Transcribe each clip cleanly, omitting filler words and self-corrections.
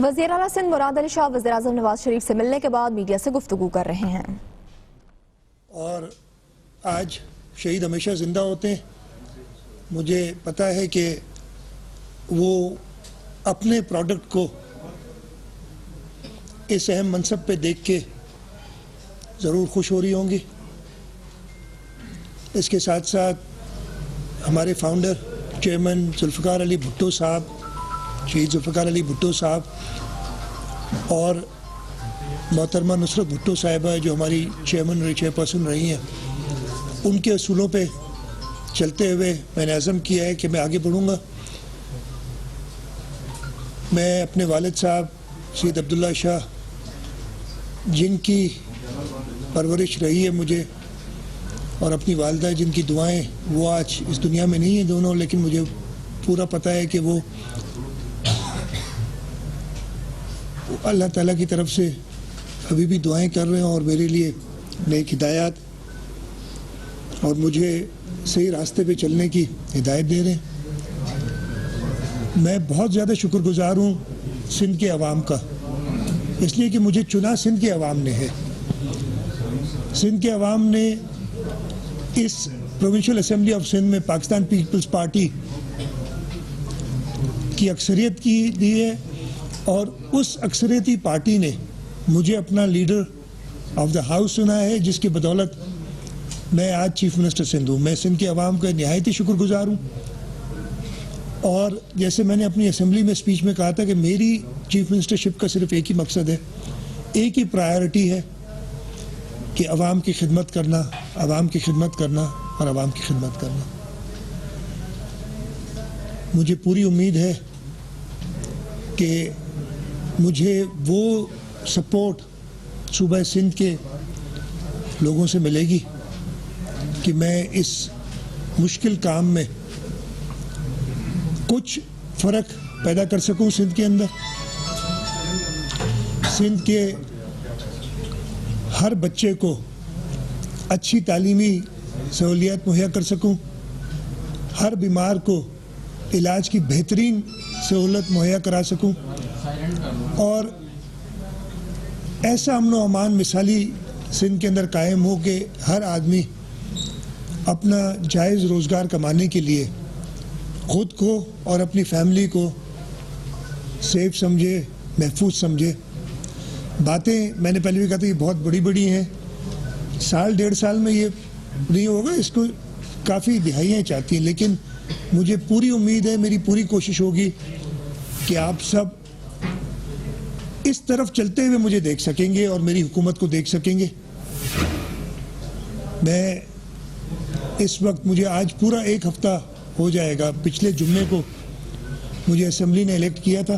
وزیر اعلیٰ سندھ مراد علی شاہ وزیر اعظم نواز شریف سے ملنے کے بعد میڈیا سے گفتگو کر رہے ہیں۔ اور آج شہید ہمیشہ زندہ ہوتے ہیں۔ مجھے پتا ہے کہ وہ اپنے پروڈکٹ کو اس اہم منصب پہ دیکھ کے ضرور خوش ہو رہی ہوں گی۔ اس کے ساتھ ساتھ ہمارے فاؤنڈر چیئرمین ذوالفقار علی بھٹو صاحب، شہید ذوالفقار علی بھٹو صاحب، اور محترمہ نصرت بھٹو صاحبہ جو ہماری چیئر پرسن رہی ہیں، ان کے اصولوں پہ چلتے ہوئے میں نے عزم کیا ہے کہ میں آگے بڑھوں گا۔ میں اپنے والد صاحب سید عبداللہ شاہ، جن کی پرورش رہی ہے مجھے، اور اپنی والدہ جن کی دعائیں، وہ آج اس دنیا میں نہیں ہیں دونوں، لیکن مجھے پورا پتہ ہے کہ وہ اللہ تعالیٰ کی طرف سے ابھی بھی دعائیں کر رہے ہیں اور میرے لیے نیک ہدایات اور مجھے صحیح راستے پہ چلنے کی ہدایت دے رہے ہیں۔ میں بہت زیادہ شکر گزار ہوں سندھ کے عوام کا، اس لیے کہ مجھے چنا سندھ کے عوام نے ہے۔ سندھ کے عوام نے اس پروونشل اسمبلی آف سندھ میں پاکستان پیپلز پارٹی کی اکثریت کی دی ہے، اور اس اکثریتی پارٹی نے مجھے اپنا لیڈر آف دا ہاؤس چنا ہے، جس کی بدولت میں آج چیف منسٹر سندھ ہوں۔ میں سندھ کے عوام کا نہایت ہی شکر گزار ہوں، اور جیسے میں نے اپنی اسمبلی میں اسپیچ میں کہا تھا کہ میری چیف منسٹرشپ کا صرف ایک ہی مقصد ہے، ایک ہی پرائیورٹی ہے کہ عوام کی خدمت کرنا، عوام کی خدمت کرنا اور عوام کی خدمت کرنا۔ مجھے پوری امید ہے کہ مجھے وہ سپورٹ صوبہ سندھ کے لوگوں سے ملے گی کہ میں اس مشکل کام میں کچھ فرق پیدا کر سکوں سندھ کے اندر، سندھ کے ہر بچے کو اچھی تعلیمی سہولیات مہیا کر سکوں، ہر بیمار کو علاج کی بہترین سہولت مہیا کرا سکوں، اور ایسا امن و امان مثالی سندھ کے اندر قائم ہو کہ ہر آدمی اپنا جائز روزگار کمانے کے لیے خود کو اور اپنی فیملی کو سیف سمجھے، محفوظ سمجھے۔ باتیں میں نے پہلے بھی کہا تھا یہ بہت بڑی بڑی ہیں، سال ڈیڑھ سال میں یہ نہیں ہوگا، اس کو کافی دہائیاں چاہتی ہیں، لیکن مجھے پوری امید ہے، میری پوری کوشش ہوگی کہ آپ سب اس طرف چلتے ہوئے مجھے دیکھ سکیں گے اور میری حکومت کو دیکھ سکیں گے۔ میں اس وقت، مجھے آج پورا ایک ہفتہ ہو جائے گا، پچھلے جمعے کو مجھے اسمبلی نے الیکٹ کیا تھا،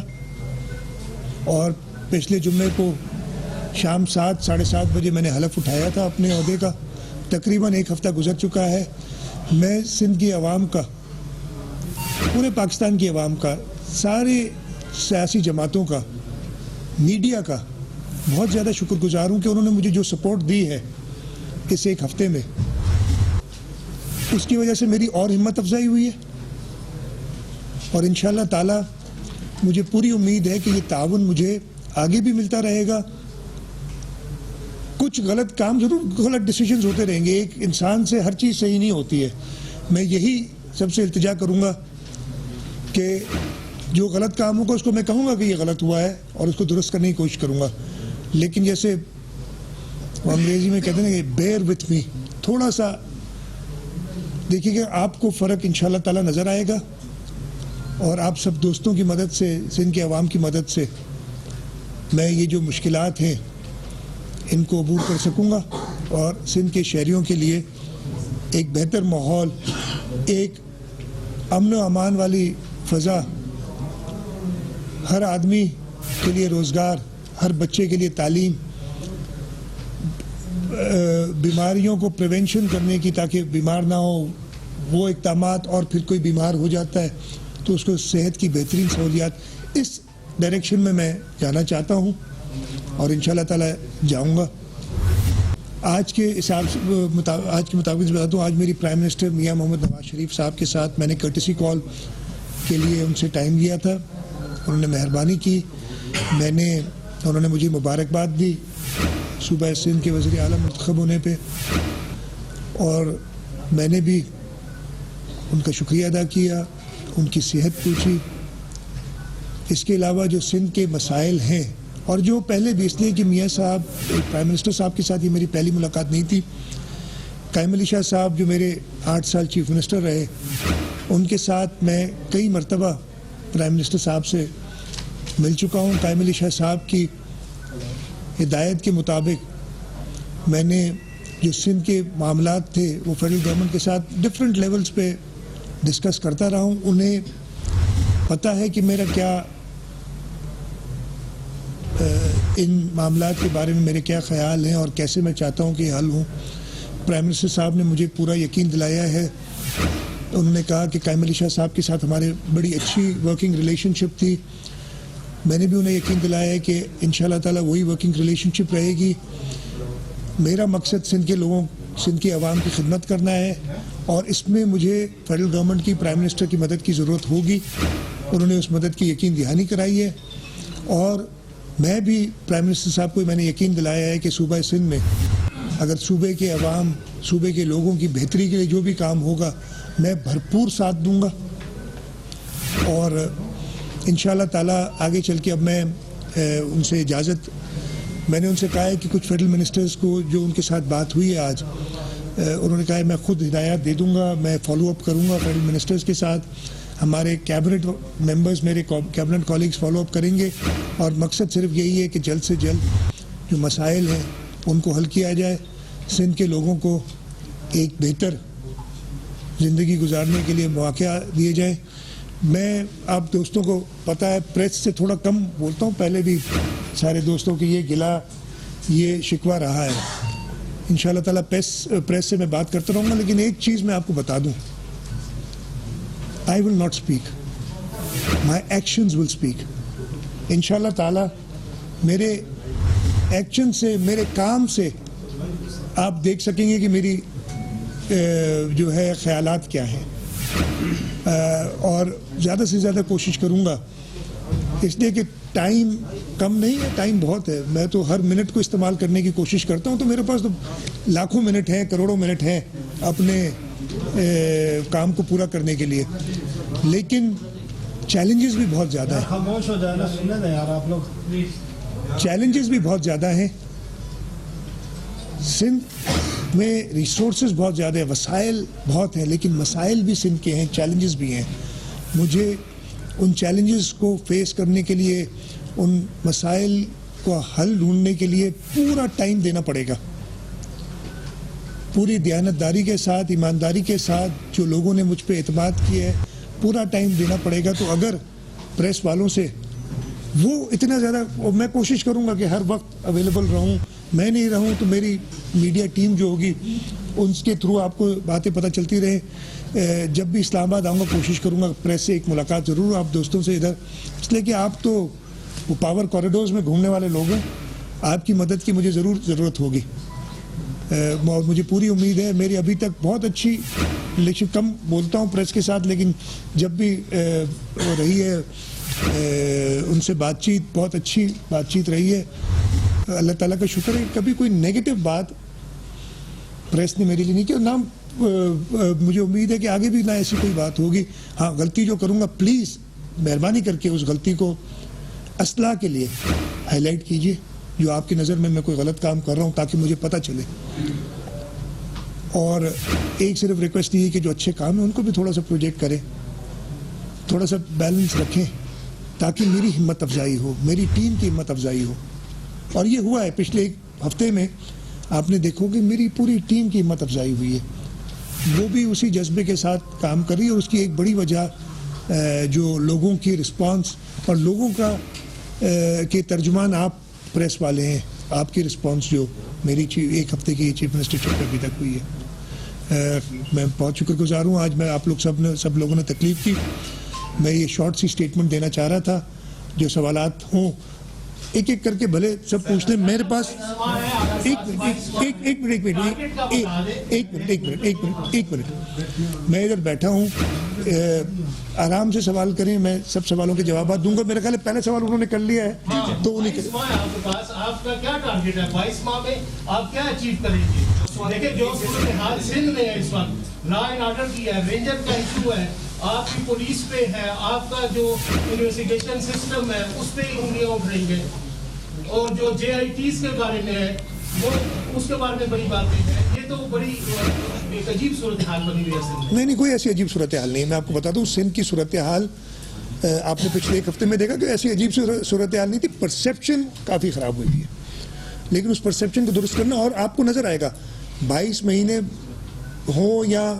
اور پچھلے جمعے کو شام 7 ساڑھے 7 بجے میں نے حلف اٹھایا تھا اپنے عہدے کا۔ تقریباً ایک ہفتہ گزر چکا ہے۔ میں سندھ کی عوام کا، پورے پاکستان کی عوام کا، سارے سیاسی جماعتوں کا، میڈیا کا بہت زیادہ شکر گزار ہوں کہ انہوں نے مجھے جو سپورٹ دی ہے اس ایک ہفتے میں، اس کی وجہ سے میری اور ہمت افزائی ہوئی ہے، اور انشاءاللہ تعالی مجھے پوری امید ہے کہ یہ تعاون مجھے آگے بھی ملتا رہے گا۔ کچھ غلط کام ضرور، غلط ڈیسیژنز ہوتے رہیں گے، ایک انسان سے ہر چیز صحیح نہیں ہوتی ہے۔ میں یہی سب سے التجا کروں گا کہ جو غلط کام ہوگا اس کو میں کہوں گا کہ یہ غلط ہوا ہے اور اس کو درست کرنے کی کوشش کروں گا، لیکن جیسے وہ انگریزی میں کہتے ہیں کہ بیئر وتھ می، تھوڑا سا دیکھیے کہ آپ کو فرق انشاءاللہ تعالی نظر آئے گا، اور آپ سب دوستوں کی مدد سے، سندھ کے عوام کی مدد سے میں یہ جو مشکلات ہیں ان کو عبور کر سکوں گا، اور سندھ کے شہریوں کے لیے ایک بہتر ماحول، ایک امن و امان والی فضا، ہر آدمی کے لیے روزگار، ہر بچے کے لیے تعلیم، بیماریوں کو پریونشن کرنے کی تاکہ بیمار نہ ہو، وہ اقدامات، اور پھر کوئی بیمار ہو جاتا ہے تو اس کو صحت کی بہترین سہولیات، اس ڈائریکشن میں جانا چاہتا ہوں، اور انشاءاللہ تعالی جاؤں گا۔ آج کے مطابق بتا دوں، آج میری پرائم منسٹر میاں محمد نواز شریف صاحب کے ساتھ میں نے کرٹسی کال کے لیے ان سے ٹائم لیا تھا، انہوں نے مہربانی کی انہوں نے مجھے مبارکباد دی صوبہ سندھ کے وزیر اعلیٰ منتخب ہونے پہ، اور میں نے بھی ان کا شکریہ ادا کیا، ان کی صحت پوچھی۔ اس کے علاوہ جو سندھ کے مسائل ہیں، اور جو پہلے بھی اس لیے کہ میاں صاحب پرائم منسٹر صاحب کے ساتھ یہ میری پہلی ملاقات نہیں تھی، قائم علی شاہ صاحب جو میرے 8 سال چیف منسٹر رہے، ان کے ساتھ میں کئی مرتبہ پرائم منسٹر صاحب سے مل چکا ہوں۔ قائم علی شاہ صاحب کی ہدایت کے مطابق میں نے جو سندھ کے معاملات تھے وہ فیڈرل گورنمنٹ کے ساتھ ڈفرینٹ لیولز پہ ڈسکس کرتا رہا ہوں۔ انہیں پتہ ہے کہ میرا کیا ان معاملات کے بارے میں میرے کیا خیال ہیں اور کیسے میں چاہتا ہوں کہ یہ حل ہوں۔ پرائم منسٹر صاحب نے مجھے پورا یقین دلایا ہے، انہوں نے کہا کہ قائم علی شاہ صاحب کے ساتھ ہمارے بڑی اچھی ورکنگ ریلیشن شپ تھی، میں نے بھی انہیں یقین دلایا ہے کہ انشاءاللہ تعالیٰ وہی ورکنگ ریلیشن شپ رہے گی۔ میرا مقصد سندھ کے لوگوں، سندھ کی عوام کی خدمت کرنا ہے، اور اس میں مجھے فیڈرل گورنمنٹ کی، پرائم منسٹر کی مدد کی ضرورت ہوگی۔ انہوں نے اس مدد کی یقین دہانی کرائی ہے، اور میں بھی پرائم منسٹر صاحب کو میں نے یقین دلایا ہے کہ صوبہ سندھ میں اگر صوبے کے عوام، صوبے کے لوگوں کی بہتری کے لیے جو بھی کام ہوگا میں بھرپور ساتھ دوں گا، اور انشاءاللہ تعالیٰ آگے چل کے اب میں ان سے اجازت، میں نے ان سے کہا ہے کہ کچھ فیڈرل منسٹرز کو جو ان کے ساتھ بات ہوئی ہے آج، انہوں نے کہا ہے میں خود ہدایات دے دوں گا، میں فالو اپ کروں گا فیڈرل منسٹرز کے ساتھ، ہمارے کیبنٹ ممبرز، میرے کیبنٹ کولیگز فالو اپ کریں گے، اور مقصد صرف یہی ہے کہ جلد سے جلد جو مسائل ہیں ان کو حل کیا جائے، سندھ کے لوگوں کو ایک بہتر زندگی گزارنے کے لیے مواقع دیے جائیں۔ میں آپ دوستوں کو پتہ ہے پریس سے تھوڑا کم بولتا ہوں، پہلے بھی سارے دوستوں کی یہ گلہ، یہ شکوہ رہا ہے۔ انشاءاللہ تعالیٰ پریس سے میں بات کرتا رہوں گا، لیکن ایک چیز میں آپ کو بتا دوں، I will not speak, my actions will speak۔ انشاءاللہ تعالیٰ میرے ایکشن سے، میرے کام سے آپ دیکھ سکیں گے کہ میری جو ہے خیالات کیا ہیں، اور زیادہ سے زیادہ کوشش کروں گا، اس لیے کہ ٹائم کم نہیں ہے، ٹائم بہت ہے، میں تو ہر منٹ کو استعمال کرنے کی کوشش کرتا ہوں، تو میرے پاس تو لاکھوں منٹ ہیں، کروڑوں منٹ ہیں اپنے کام کو پورا کرنے کے لیے، لیکن چیلنجز بھی بہت زیادہ ہیں، خاموش ہو جائے نا، سننے دیں یار آپ لوگ، چیلنجز بھی بہت زیادہ ہیں۔ سندھ میں ریسورسز بہت زیادہ ہیں، وسائل بہت ہیں، لیکن مسائل بھی سندھ کے ہیں، چیلنجز بھی ہیں۔ مجھے ان چیلنجز کو فیس کرنے کے لیے، ان مسائل کو حل ڈھونڈنے کے لیے پورا ٹائم دینا پڑے گا، پوری دیانتداری کے ساتھ، ایمانداری کے ساتھ، جو لوگوں نے مجھ پہ اعتماد کیا ہے پورا ٹائم دینا پڑے گا۔ تو اگر پریس والوں سے وہ اتنا زیادہ، میں کوشش کروں گا کہ ہر وقت اویلیبل رہوں، میں نہیں رہوں تو میری میڈیا ٹیم جو ہوگی ان کے تھرو آپ کو باتیں پتہ چلتی رہے۔ جب بھی اسلام آباد آؤں گا کوشش کروں گا پریس سے ایک ملاقات ضرور آپ دوستوں سے ادھر، اس لیے کہ آپ تو وہ پاور کوریڈورز میں گھومنے والے لوگ ہیں، آپ کی مدد کی مجھے ضرور ضرورت ہوگی، اور مجھے پوری امید ہے۔ میری ابھی تک بہت اچھی ریلیشن، کم بولتا ہوں پریس کے ساتھ، لیکن جب بھی رہی ہے ان سے بات چیت، بہت اچھی بات چیت رہی ہے۔ اللہ تعالیٰ کا شکر ہے، کبھی کوئی نیگیٹو بات پریس نے میرے لیے نہیں کی، اور نہ مجھے امید ہے کہ آگے بھی نہ ایسی کوئی بات ہوگی۔ ہاں، غلطی جو کروں گا پلیز مہربانی کر کے اس غلطی کو اصلاح کے لیے ہائی لائٹ کیجیے، جو آپ کی نظر میں کوئی غلط کام کر رہا ہوں، تاکہ مجھے پتہ چلے۔ اور ایک صرف ریکویسٹ یہ ہے کہ جو اچھے کام ہیں ان کو بھی تھوڑا سا پروجیکٹ کریں، تھوڑا سا بیلنس رکھیں، تاکہ میری ہمت افزائی ہو، میری ٹیم کی ہمت افزائی ہو۔ اور یہ ہوا ہے، پچھلے ایک ہفتے میں آپ نے دیکھو کہ میری پوری ٹیم کی ہمت افزائی ہوئی ہے، وہ بھی اسی جذبے کے ساتھ کام کر رہی ہے، اور اس کی ایک بڑی وجہ جو لوگوں کی رسپانس اور لوگوں کا کے ترجمان آپ پریس والے ہیں، آپ کی رسپانس جو میری ایک ہفتے کی چیف منسٹر شپ ابھی تک ہوئی ہے، میں بہت شکر گزار ہوں۔ آج میں آپ لوگ سب لوگوں نے تکلیف کی، میں یہ شارٹ سی سٹیٹمنٹ دینا چاہ رہا تھا، جو سوالات ہوں ایک ایک کر کے بھلے سب پوچھ لیں. میرے پاس ایک منٹ میں ادھر بیٹھا ہوں, آرام سے سوال کریں, میں سب سوالوں کے جوابات دوں گا. میرا خیال ہے پہلا سوال انہوں نے کر لیا ہے تو انہیں آپ کا کیا ٹارگیٹ ہے 22 ماہ میں آپ کیا اچیو کریں گے؟ دیکھیں جو صورتحال سندھ میں ہے اس وقت, لا اینڈ آرڈر کی ہے, رینجر کا ایشو ہے, آپ کی پولیس پہ ہے, آپ کا جو انویسٹیگیشن سسٹم ہے اس پہ انگلیاں اٹھ رہی ہیں, اور جو جے آئی ٹیز کے بارے میں ہے وہ اس کے بارے میں بڑی باتیں ہیں. یہ تو بڑی ایک عجیب صورتحال بنی ہوئی ہے سندھ میں. نہیں کوئی ایسی عجیب صورتحال نہیں. میں آپ کو بتا دوں سندھ کی صورتحال آپ نے پچھلے ایک ہفتے میں دیکھا کہ ایسی عجیب صورتحال نہیں تھی. پرسیپشن کافی خراب ہوئی ہے, لیکن اس پرسیپشن کو درست کرنا, اور آپ کو نظر آئے گا 22 مہینے ہو یا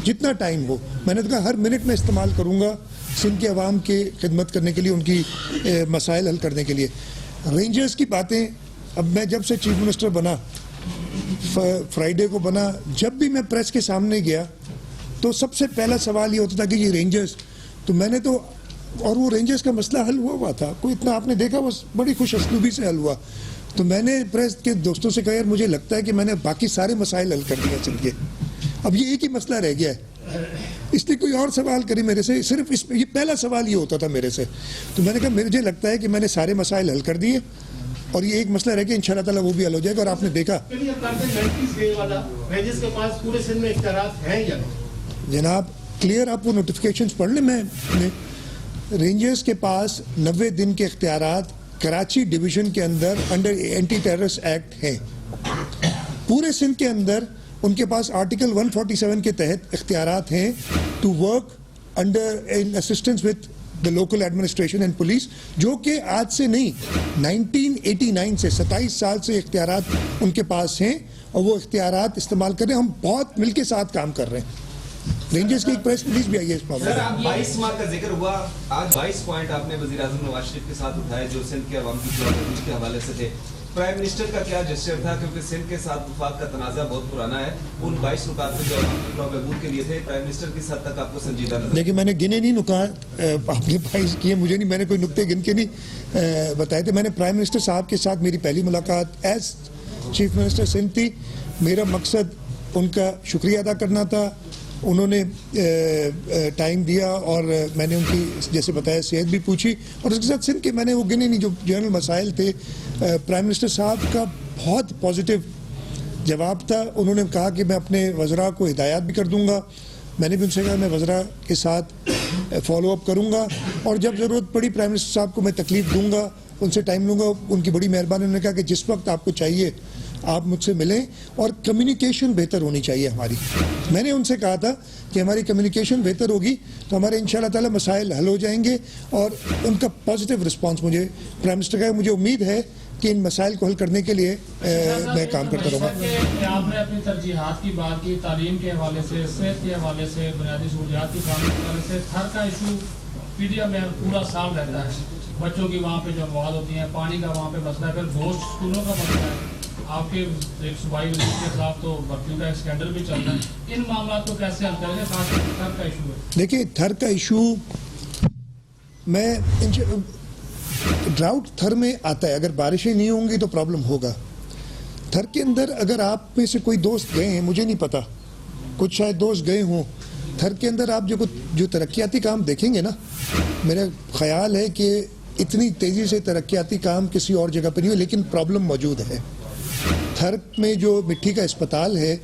جتنا ٹائم ہو, میں نے کہا ہر منٹ میں استعمال کروں گا سندھ کے عوام کی خدمت کرنے کے لیے, ان کی مسائل حل کرنے کے لیے. رینجرز کی باتیں, اب میں جب سے چیف منسٹر بنا, فرائیڈے کو بنا, جب بھی میں پریس کے سامنے گیا تو سب سے پہلا سوال یہ ہوتا تھا کہ یہ رینجرز, تو میں نے تو, اور وہ رینجرز کا مسئلہ حل ہوا تھا, کوئی اتنا آپ نے دیکھا بس بڑی خوش اسلوبی سے حل ہوا. تو میں نے پریس کے دوستوں سے کہا یار مجھے لگتا ہے کہ میں نے باقی سارے مسائل حل کر دیا چل کے, اب یہ ایک ہی مسئلہ رہ گیا ہے, اس لیے کوئی اور سوال کرے میرے سے, صرف اس یہ پہلا سوال یہ ہوتا تھا میرے سے. تو میں نے کہا مجھے لگتا ہے کہ میں نے سارے مسائل حل کر دیے, اور یہ ایک مسئلہ رہ گیا, انشاءاللہ تعالیٰ وہ بھی حل ہو جائے گا. اور آپ نے دیکھا جناب کلیئر, آپ وہ نوٹیفیکیشنز پڑھ لیں. میں رینجرز کے پاس 90 دن کے اختیارات کراچی ڈویژن کے اندر انڈر اینٹی ٹیررسٹ ایکٹ ہیں. پورے سندھ کے اندر ان کے پاس آرٹیکل 147 کے تحت اختیارات ہیں to work under in assistance with the local administration and police, جو کہ آج سے نہیں 1989 سے 27 سال سے اختیارات ان کے پاس ہیں, اور وہ اختیارات استعمال کر رہے ہیں. ہم بہت مل کے ساتھ کام کر رہے ہیں. رینجرز کی ایک پریس ریلیز بھی آئی ہے اس معاملے میں. 22 ماہ کا ذکر ہوا, آج 22 پوائنٹ آپ نے وزیر اعظم نواز شریف کے ساتھ اٹھائے جو سندھ کے عوام کی جدوجہد کے حوالے سے تھے. پرائم منسٹر کا کیا جسچر تھا, کیونکہ سندھ کے ساتھ وفاق کا تنازع بہت پرانا ہے, ان 22 نکات جو عوام کی بہبود کے لیے تھے پرائم منسٹر کس حد تک آپ کو سنجیدہ نظر؟ لیکن میں نے گنے نہیں نکات, آپ نے 22 کیے, مجھے نہیں, میں نے کوئی نکتے گن کے نہیں بتائے تھے. میں نے پرائم منسٹر صاحب کے ساتھ میری پہلی ملاقات ایز چیف منسٹر سندھ تھی. میرا مقصد ان کا شکریہ ادا کرنا تھا. انہوں نے ٹائم دیا اور میں نے ان کی جیسے بتایا صحت بھی پوچھی, اور اس کے ساتھ سندھ کے میں نے وہ گنے نہیں جو جنرل مسائل تھے. پرائم منسٹر صاحب کا بہت پازیٹیو جواب تھا. انہوں نے کہا کہ میں اپنے وزراء کو ہدایات بھی کر دوں گا. میں نے بھی ان سے کہا میں وزراء کے ساتھ فالو اپ کروں گا, اور جب ضرورت پڑی پرائم منسٹر صاحب کو میں تکلیف دوں گا, ان سے ٹائم لوں گا. ان کی بڑی مہربانی. انہوں نے کہا کہ جس وقت آپ کو چاہیے آپ مجھ سے ملیں, اور کمیونیکیشن بہتر ہونی چاہیے ہماری. میں نے ان سے کہا تھا کہ ہماری کمیونیکیشن بہتر ہوگی تو ہمارے انشاءاللہ تعالی مسائل حل ہو جائیں گے, اور ان کا پازیٹیو رسپانس مجھے پرائم منسٹر کا, مجھے امید ہے کہ ان مسائل کو حل کرنے کے لیے میں کام کرتا رہوں گا. آپ نے اپنی ترجیحات کی بات کی, تعلیم کے حوالے سے, صحت کے حوالے سے, بنیادی سہولیات کی فراہمی کے حوالے سے. تھر کا ایشو پیڈیا میں پورا سال رہتا ہے, بچوں کی وہاں پہ جو مواد ہوتی ہیں, پانی کا وہاں پہ مسئلہ ہے, پھر بوجھ اسکولوں کا مسئلہ ہے. آپ کے ایک صوبائی وزیر کے خلاف تو بھرتیوں کا ایک اسکینڈل بھی چل رہا ہے. ان معاملات کو کیسے حل کریں گے, خاص طور پر تھر کا ایشو ہے؟ دیکھیے تھر کا ایشو, میں ڈراؤٹ تھر میں آتا ہے, اگر بارشیں نہیں ہوں گی تو پرابلم ہوگا. تھر کے اندر اگر آپ میں سے کوئی دوست گئے ہیں, مجھے نہیں پتا, کچھ شاید دوست گئے ہوں, تھر کے اندر آپ جو ترقیاتی کام دیکھیں گے نا, میرا خیال ہے کہ اتنی تیزی سے ترقیاتی کام کسی اور جگہ پہ نہیں ہوئے, لیکن پرابلم موجود ہے. تھر میں جو مٹی کا اسپتال ہے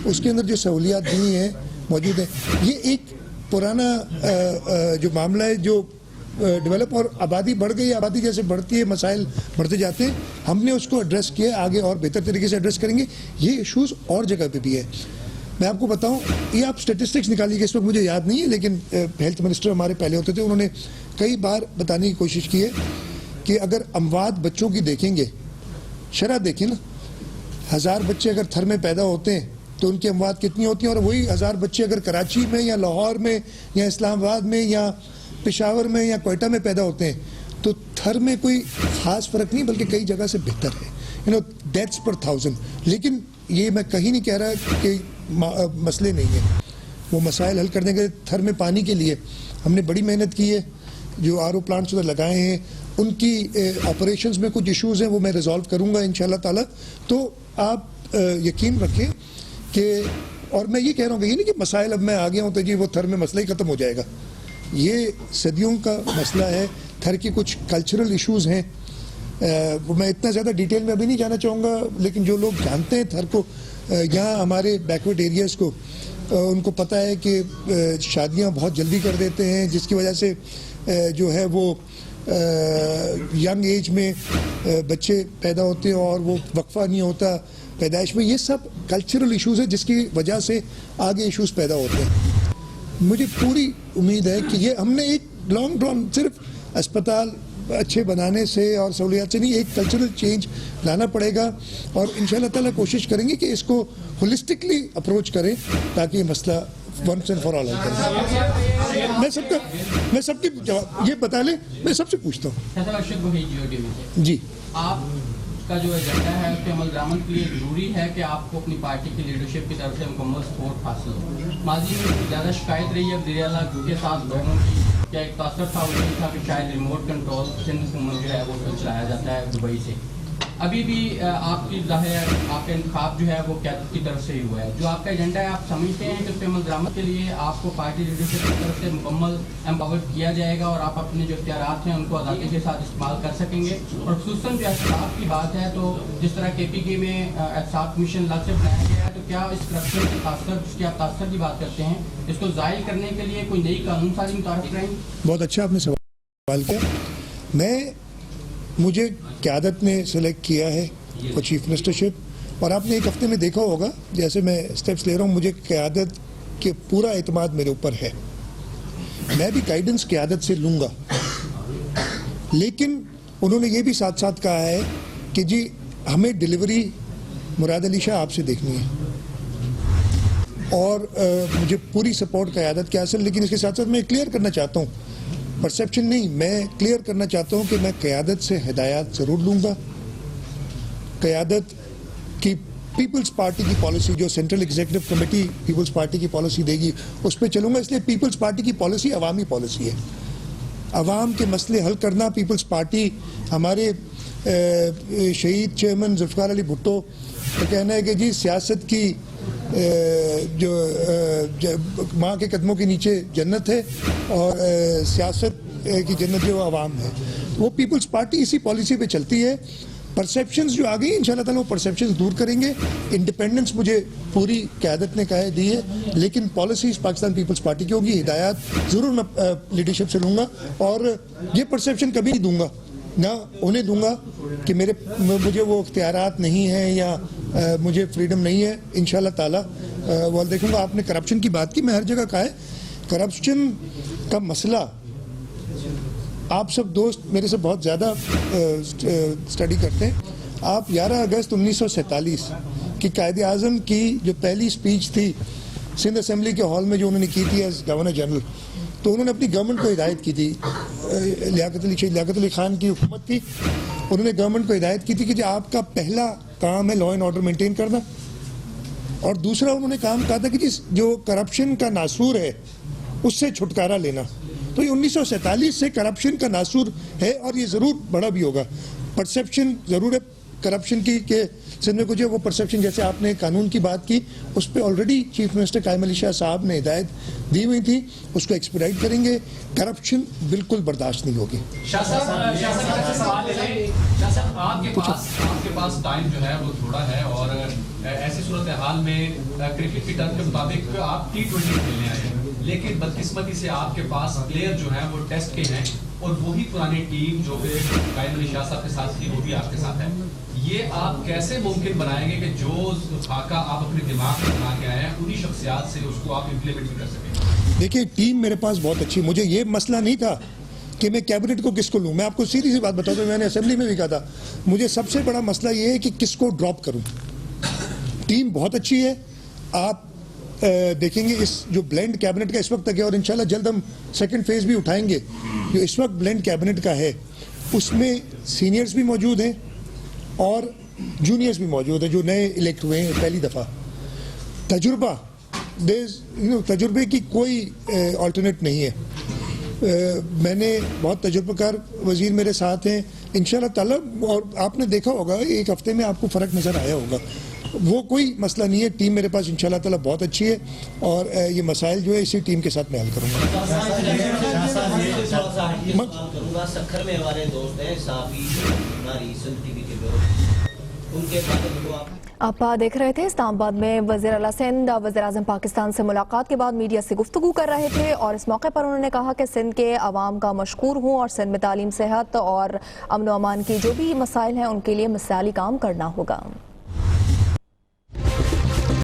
اس کے اندر جو سہولیات دی ہیں موجود ہیں. یہ ایک پرانا جو معاملہ ہے جو ڈیولپ, اور آبادی بڑھ گئی, آبادی جیسے بڑھتی ہے مسائل بڑھتے جاتے ہیں. ہم نے اس کو ایڈریس کیا, آگے اور بہتر طریقے سے ایڈریس کریں گے. یہ ایشوز اور جگہ پہ بھی ہے. میں آپ کو بتاؤں, یہ آپ اسٹیٹسٹکس نکالیے, اس وقت مجھے یاد نہیں ہے, لیکن ہیلتھ منسٹر ہمارے پہلے ہوتے تھے, انہوں نے کئی بار بتانے کی کوشش کی ہے کہ اگر اموات بچوں کی دیکھیں گے, شرح دیکھیں نا, 1000 بچے اگر تھر میں پیدا ہوتے ہیں تو ان کی اموات کتنی ہوتی ہیں, اور وہی 1000 بچے اگر کراچی میں یا لاہور میں یا اسلام آباد میں یا پشاور میں یا کوئٹہ میں پیدا ہوتے ہیں تو تھر میں کوئی خاص فرق نہیں, بلکہ کئی جگہ سے بہتر ہے. ڈیتھس پر 1000. لیکن یہ میں کہیں نہیں کہہ رہا کہ مسئلے نہیں ہیں, وہ مسائل حل کرنے کے. تھر میں پانی کے لیے ہم نے بڑی محنت کی ہے, جو RO پلانٹس ادھر لگائے ہیں, ان کی آپریشنز میں کچھ ایشوز ہیں وہ میں ریزالو کروں گا انشاءاللہ تعالی. تو آپ یقین رکھیں کہ اور میں یہ کہہ رہا ہوں کہ یہ نہیں کہ مسائل اب میں آ گیا ہوں تو جی وہ تھر میں مسئلہ ہی ختم ہو جائے گا. یہ صدیوں کا مسئلہ ہے. تھر کی کچھ کلچرل ایشوز ہیں, وہ میں اتنا زیادہ ڈیٹیل میں ابھی نہیں جانا چاہوں گا, لیکن جو لوگ جانتے ہیں تھر کو, یہاں ہمارے بیکورڈ ایریاز کو, ان کو پتہ ہے کہ شادیاں بہت جلدی کر دیتے ہیں, جس کی وجہ سے جو ہے وہ ینگ ایج میں بچے پیدا ہوتے ہیں اور وہ وقفہ نہیں ہوتا پیدائش میں. یہ سب کلچرل ایشوز ہیں جس کی وجہ سے آگے ایشوز پیدا ہوتے ہیں. مجھے پوری امید ہے کہ یہ ہم نے ایک لانگ رن صرف اسپتال اچھے بنانے سے اور سہولیات سے نہیں, ایک کلچرل چینج لانا پڑے گا, اور انشاءاللہ تعالیٰ کوشش کریں گے کہ اس کو ہولسٹکلی اپروچ کریں تاکہ یہ مسئلہ ونس اینڈ فار آل حل کریں. میں سب کی جواب یہ بتا لیں, میں سب سے پوچھتا ہوں جی, آپ کا جو ایجنڈا ہے اس کے عمل درآمد کے لیے ضروری ہے کہ آپ کو اپنی پارٹی کی لیڈرشپ کی طرف سے مکمل سپورٹ حاصل ہو. ماضی میں زیادہ شکایت رہی ہے وزیر اعلیٰ کے ساتھ لوگوں کی, کیا ایک تاثر تھا وہ یہ تھا کہ شاید ریموٹ کنٹرول سندھ حکومت جو ہے وہ چلایا جاتا ہے دبئی سے. ابھی بھی آپ کی ظاہر ہے آپ کا انتخاب جو ہے وہ قیادت کی طرف سے ہی ہوا ہے. جو آپ کا ایجنڈا ہے آپ سمجھتے ہیں کہ اس کے عمل درآمد کے لیے آپ کو پارٹی لیڈرشپ کی طرف سے مکمل امپاور کیا جائے گا اور آپ اپنے جو اختیارات ہیں ان کو آزادی کے ساتھ استعمال کر سکیں گے؟ اور خصوصاً جو احتساب کی بات ہے تو جس طرح کے پی کے میں احتساب کمیشن الگ سے بنایا گیا ہے, تو کیا اس کرپشن کے تاثر جس کی آپ تاثر کی بات کرتے ہیں اس کو زائل کرنے کے لیے کوئی نئی قانون سازی متعارف کریں گے؟ بہت اچھا آپ نے سوال کیا. مجھے قیادت نے سلیکٹ کیا ہے اور چیف منسٹرشپ, اور آپ نے ایک ہفتے میں دیکھا ہوگا جیسے میں اسٹیپس لے رہا ہوں, مجھے قیادت کے پورا اعتماد میرے اوپر ہے. میں بھی گائیڈنس قیادت سے لوں گا, لیکن انہوں نے یہ بھی ساتھ ساتھ کہا ہے کہ جی ہمیں ڈیلیوری مراد علی شاہ آپ سے دیکھنی ہے, اور مجھے پوری سپورٹ قیادت کے حاصل. لیکن اس کے ساتھ ساتھ میں کلیئر کرنا چاہتا ہوں, پرسیپشن نہیں, میں کلیئر کرنا چاہتا ہوں کہ میں قیادت سے ہدایات ضرور لوں گا. قیادت کی پیپلز پارٹی کی پالیسی جو central executive committee Peoples Party کی پالیسی دے گی اس پہ چلوں گا. اس لیے پیپلز پارٹی کی پالیسی عوامی پالیسی ہے, عوام کے مسئلے حل کرنا. پیپلز پارٹی ہمارے شہید چیئرمین ذوالفقار علی بھٹو کا کہنا ہے کہ جی سیاست کی جو ماں کے قدموں کے نیچے جنت ہے اور سیاست کی جنت جو عوام ہے, وہ پیپلز پارٹی اسی پالیسی پہ چلتی ہے. پرسیپشنز جو آ گئی ان شاء اللہ تعالیٰ وہ پرسیپشنز دور کریں گے. انڈیپینڈنس مجھے پوری قیادت نے کہا دی ہے, لیکن پالیسیز پاکستان پیپلز پارٹی کی ہوگی. ہدایات ضرور میں لیڈرشپ سے لوں گا, اور یہ پرسیپشن کبھی نہیں دوں گا, نہ انہیں دوں گا کہ مجھے وہ اختیارات نہیں ہیں یا مجھے فریڈم نہیں ہے. انشاءاللہ تعالیٰ وہ دیکھوں گا. آپ نے کرپشن کی بات کی, میں ہر جگہ کہا ہے کرپشن کا مسئلہ, آپ سب دوست میرے سے بہت زیادہ اسٹڈی کرتے ہیں. آپ 11 اگست 1947 کی قائد اعظم کی جو پہلی اسپیچ تھی سندھ اسمبلی کے ہال میں جو انہوں نے کی تھی ایز گورنر جنرل, تو انہوں نے اپنی گورنمنٹ کو ہدایت کی تھی, شہید لیاقت علی خان کی حکومت تھی, انہوں نے گورنمنٹ کو ہدایت کی تھی کہ جو آپ کا پہلا کام ہے لا اینڈ آرڈر مینٹین کرنا, اور دوسرا انہوں نے کام کہا تھا کہ جو کرپشن کا ناسور ہے اس سے چھٹکارا لینا. تو یہ 1947 سے کرپشن کا ناسور ہے, اور یہ ضرور بڑا بھی ہوگا. پرسیپشن ضرور ہے کرپشن کی کہ سندھ میں کچھ ہے, وہ پرسیپشن جیسے آپ نے قانون کی بات کی اس پہ آلریڈی چیف منسٹر قائم علی شاہ صاحب نے ہدایت دی ہوئی تھی, اس کو ایکسپیڈائٹ کریں گے. کرپشن بالکل برداشت نہیں ہوگی. شاہ صاحب آپ کے پاس ٹائم جو ہے وہ تھوڑا ہے, اور ایسی صورتحال میں کرکٹ کی ٹرم کے مطابق آپ T20 کھیلنے آئے ہیں, لیکن بدقسمتی سے آپ کے پاس پلیئر جو ہیں وہ ٹیسٹ کے ہیں, اور وہی پرانی ٹیم جو کہ قائم علی شاہ صاحب کے ساتھ تھی وہ بھی آپ کے ساتھ ہے. یہ آپ کیسے ممکن بنائیں گے کہ جو خاکہ آپ اپنے دماغ میں بنا کے آئے ہیں انہی شخصیات سے اس کو آپ امپلیمنٹ بھی کر سکیں؟ دیکھیے ٹیم میرے پاس بہت اچھی, مجھے یہ مسئلہ نہیں تھا کہ میں کیبنٹ کو کس کو لوں. میں آپ کو سیدھی سی بات بتاتا ہوں, میں نے اسمبلی میں بھی کہا تھا, مجھے سب سے بڑا مسئلہ یہ ہے کہ کس کو ڈراپ کروں. ٹیم بہت اچھی ہے, آپ دیکھیں گے اس جو بلینڈ کیبنٹ کا اس وقت تک ہے, اور انشاءاللہ جلد ہم سیکنڈ فیز بھی اٹھائیں گے. جو اس وقت بلینڈ کیبنٹ کا ہے اس میں سینئرز بھی موجود ہیں اور جونیئرز بھی موجود ہیں جو نئے الیکٹ ہوئے ہیں پہلی دفعہ. تجربے کی کوئی آلٹرنیٹ نہیں ہے. میں نے بہت تجربہ کار وزیر میرے ساتھ ہیں انشاءاللہ تعالیٰ، اور آپ نے دیکھا ہوگا ایک ہفتے میں آپ کو فرق نظر آیا ہوگا. وہ کوئی مسئلہ نہیں ہے، ٹیم میرے پاس انشاءاللہ تعالیٰ بہت اچھی ہے، اور یہ مسائل جو ہے اسی ٹیم کے ساتھ میں حل کروں گا. سکھر میں ہمارے دوست ہیں صحافی ہماری سن ٹی وی کے ان کے بارے میں آپ دیکھ رہے تھے اسلام آباد میں وزیر اعلیٰ سندھ وزیر اعظم پاکستان سے ملاقات کے بعد میڈیا سے گفتگو کر رہے تھے، اور اس موقع پر انہوں نے کہا کہ سندھ کے عوام کا مشکور ہوں، اور سندھ میں تعلیم، صحت اور امن و امان کی جو بھی مسائل ہیں ان کے لیے مثالی کام کرنا ہوگا.